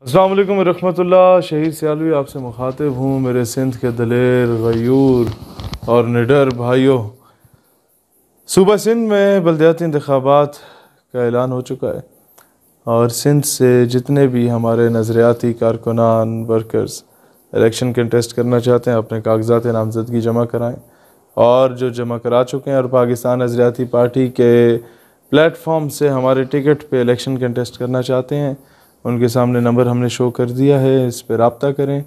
अस्सलाम वालेकुम रहमतुल्लाह। शहीद सियालवी आपसे मुखातिब हूँ। मेरे सिंध के दलेर, गयूर और निडर भाइयों, सूबा सिंध में बल्दियाती इंतखाबात का ऐलान हो चुका है और सिंध से जितने भी हमारे नज़रियाती कारकुनान वर्कर्स इलेक्शन कंटेस्ट करना चाहते हैं अपने कागजात नामजदगी जमा कराएँ, और जो जमा करा चुके हैं और पाकिस्तान नज़रियाती पार्टी के प्लेटफॉर्म से हमारे टिकट पे इलेक्शन कंटेस्ट करना चाहते हैं, उनके सामने नंबर हमने शो कर दिया है। इस पर रब्ता करें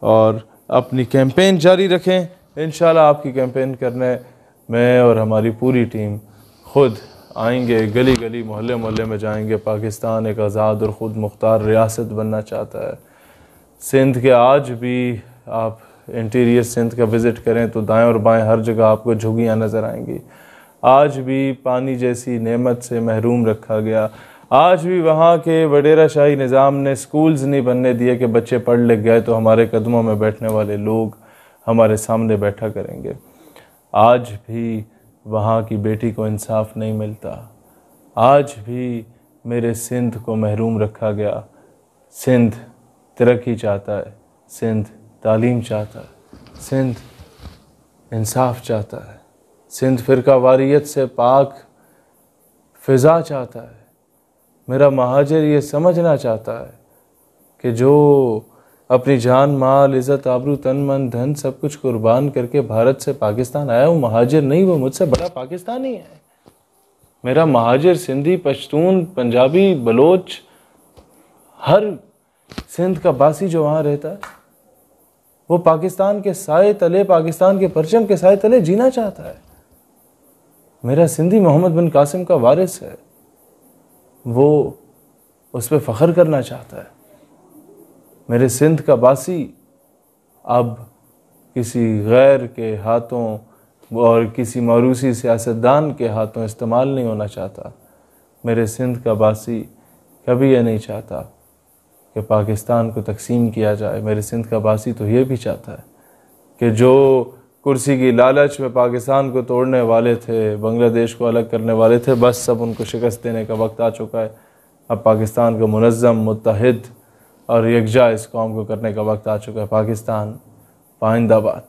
और अपनी कैंपेन जारी रखें। इंशाल्लाह आपकी कैंपेन करने में और हमारी पूरी टीम ख़ुद आएंगे, गली गली मोहल्ले मोहल्ले में जाएंगे। पाकिस्तान एक आज़ाद और ख़ुद मुख्तार रियासत बनना चाहता है। सिंध के आज भी आप इंटीरियर सिंध का विज़िट करें तो दाएं और बाएं हर जगह आपको झुग्गियाँ नज़र आएंगी। आज भी पानी जैसी नेमत से महरूम रखा गया। आज भी वहाँ के वडेरा शाही निज़ाम ने स्कूल्स नहीं बनने दिए कि बच्चे पढ़ लिख गए तो हमारे कदमों में बैठने वाले लोग हमारे सामने बैठा करेंगे। आज भी वहाँ की बेटी को इंसाफ नहीं मिलता। आज भी मेरे सिंध को महरूम रखा गया। सिंध तरक्की चाहता है, सिंध तालीम चाहता है, सिंध इंसाफ चाहता है, सिंध फ़िरका वारियत से पाक फ़िज़ा चाहता है। मेरा महाजिर ये समझना चाहता है कि जो अपनी जान माल इज़्ज़त आबरू तन मन धन सब कुछ कुर्बान करके भारत से पाकिस्तान आया, वो महाजिर नहीं, वो मुझसे बड़ा पाकिस्तानी है। मेरा महाजिर सिंधी, पश्तून, पंजाबी, बलोच, हर सिंध का बासी जो वहाँ रहता है वो पाकिस्तान के साए तले, पाकिस्तान के परचम के साए तले जीना चाहता है। मेरा सिंधी मोहम्मद बिन कासिम का वारिस है, वो उस पर फ़ख्र करना चाहता है। मेरे सिंध का बासी अब किसी गैर के हाथों और किसी मरूसी सियासतदान के हाथों इस्तेमाल नहीं होना चाहता। मेरे सिंध का बासी कभी ये नहीं चाहता कि पाकिस्तान को तकसीम किया जाए। मेरे सिंध का बासी तो ये भी चाहता है कि जो कुर्सी की लालच में पाकिस्तान को तोड़ने वाले थे, बांग्लादेश को अलग करने वाले थे, बस सब उनको शिकस्त देने का वक्त आ चुका है। अब पाकिस्तान को मुनज़्ज़म, मुत्तहिद और यकजा इस कौम को करने का वक्त आ चुका है। पाकिस्तान पाइंदाबाद।